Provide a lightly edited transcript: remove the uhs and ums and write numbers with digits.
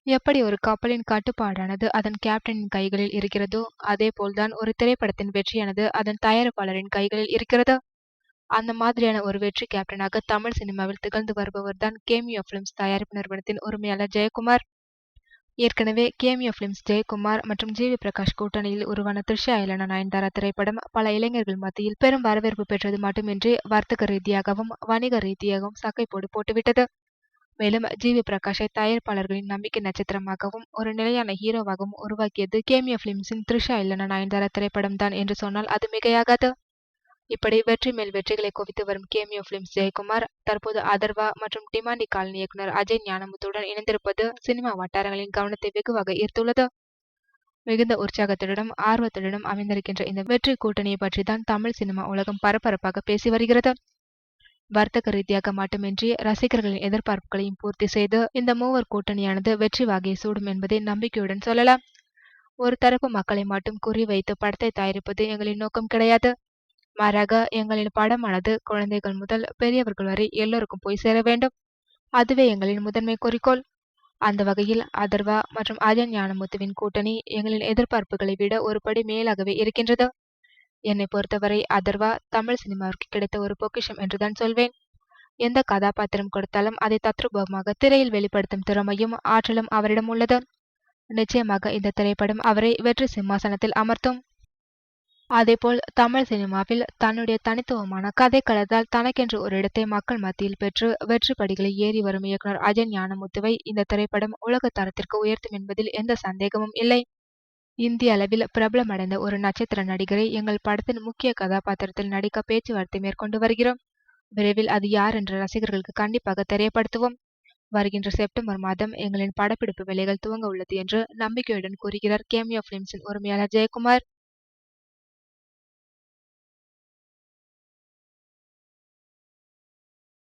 எப்படி ஒரு கப்பலின் கட்டுப்பாடானது அதன் கேப்டனின் கைகளில் இருக்கிறதோ, அதேபோல்தான் ஒரு திரைப்படத்தின் வெற்றியானது அதன் தயாரிப்பாளரின் கைகளில் இருக்கிறது. அந்த மாதிரியான ஒரு வெற்றி கேப்டனாக தமிழ் சினிமாவில் திகழ்ந்து வருபவர்தான் கேமியோ பிலிம்ஸ் தயாரிப்பு நிறுவனத்தின் உரிமையாளர் ஜெயக்குமார். ஏற்கனவே கேமியோ பிலிம்ஸ் ஜெயக்குமார் மற்றும் ஜி.வி. பிரகாஷ் கூட்டணியில் உருவான த்ரிஷா இல்லனா நயன்தாரா திரைப்படம் பல இளைஞர்கள் மத்தியில் பெரும் வரவேற்பு பெற்றது மட்டுமின்றி வர்த்தக ரீதியாகவும் வணிக ரீதியாகவும் சக்கைப்போடு போட்டுவிட்டது. மேலும் ஜி.வி. பிரகாஷை தயாரிப்பாளர்களின் நம்பிக்கை நட்சத்திரமாகவும் ஒரு நிலையான ஹீரோவாகவும் உருவாக்கியது கேமியோ பிலிம்ஸின் த்ரிஷா இல்லனா நயன்தாரா திரைப்படம் தான் என்று சொன்னால் அது மிகையாகாது. இப்படி வெற்றி மேல் வெற்றிகளை குவித்து வரும் கேமியோ பிலிம்ஸ் ஜெயக்குமார் தற்போது அதர்வா மற்றும் டிமாண்டி காலனி இயக்குனர் அஜய் ஞானமுத்துடன் இணைந்திருப்பது சினிமா வட்டாரங்களின் கவனத்தை வெகுவாக ஈர்த்துள்ளது. மிகுந்த உற்சாகத்துடனும் ஆர்வத்துடனும் அமைந்திருக்கின்ற இந்த வெற்றி கூட்டணியை பற்றி தான் தமிழ் சினிமா உலகம் பரபரப்பாக பேசி வருகிறது. வர்த்தக ரீதியாக மட்டுமின்றி ரசிகர்களின் எதிர்பார்ப்புகளையும் பூர்த்தி செய்து இந்த மூவர் கூட்டணியானது வெற்றி வாகையை சூடும் என்பதை நம்பிக்கையுடன் சொல்லலாம். ஒரு தரப்பு மக்களை மட்டும் குறிவைத்து படத்தை தயாரிப்பது எங்களின் நோக்கம் கிடையாது. மாறாக எங்களின் படமானது குழந்தைகள் முதல் பெரியவர்கள் வரை எல்லோருக்கும் போய் சேர வேண்டும். அதுவே எங்களின் முதன்மை குறிக்கோள். அந்த வகையில் அதர்வா மற்றும் அஜய் ஞானமுத்துவின் கூட்டணி எங்களின் எதிர்பார்ப்புகளை விட ஒரு படி மேலாகவே இருக்கின்றது. என்னை பொறுத்தவரை அதர்வா தமிழ் சினிமாவிற்கு கிடைத்த ஒரு பொக்கிஷம் என்றுதான் சொல்வேன். எந்த கதாபாத்திரம் கொடுத்தாலும் அதை தத்ரூபமாக திரையில் வெளிப்படுத்தும் திறமையும் ஆற்றலும் அவரிடம் உள்ளது. நிச்சயமாக இந்த திரைப்படம் அவரை வெற்றி சிம்மாசனத்தில் அமர்த்தும். அதேபோல் தமிழ் சினிமாவில் தன்னுடைய தனித்துவமான கதைக்களத்தால் தனக்கென்று ஒரு இடத்தை மக்கள் மத்தியில் பெற்று வெற்றி படிகளை ஏறி வரும் இயக்குனர் அஜய் ஞானமுத்துவை இந்த திரைப்படம் உலக தரத்திற்கு உயர்த்தும் என்பதில் எந்த சந்தேகமும் இல்லை. இந்திய அளவில் பிரபலமடைந்த ஒரு நட்சத்திர நடிகரை எங்கள் படத்தின் முக்கிய கதாபாத்திரத்தில் நடிக்க பேச்சுவார்த்தை மேற்கொண்டு வருகிறோம். விரைவில் அது யார் என்ற ரசிகர்களுக்கு கண்டிப்பாக தெரியப்படுத்துவோம். வருகின்ற செப்டம்பர் மாதம் எங்களின் படப்பிடிப்பு வேலைகள் துவங்க உள்ளது என்று நம்பிக்கையுடன் கூறுகிறார் கேமியோ பிலிம்ஸின் உரிமையாளர் ஜெயக்குமார்.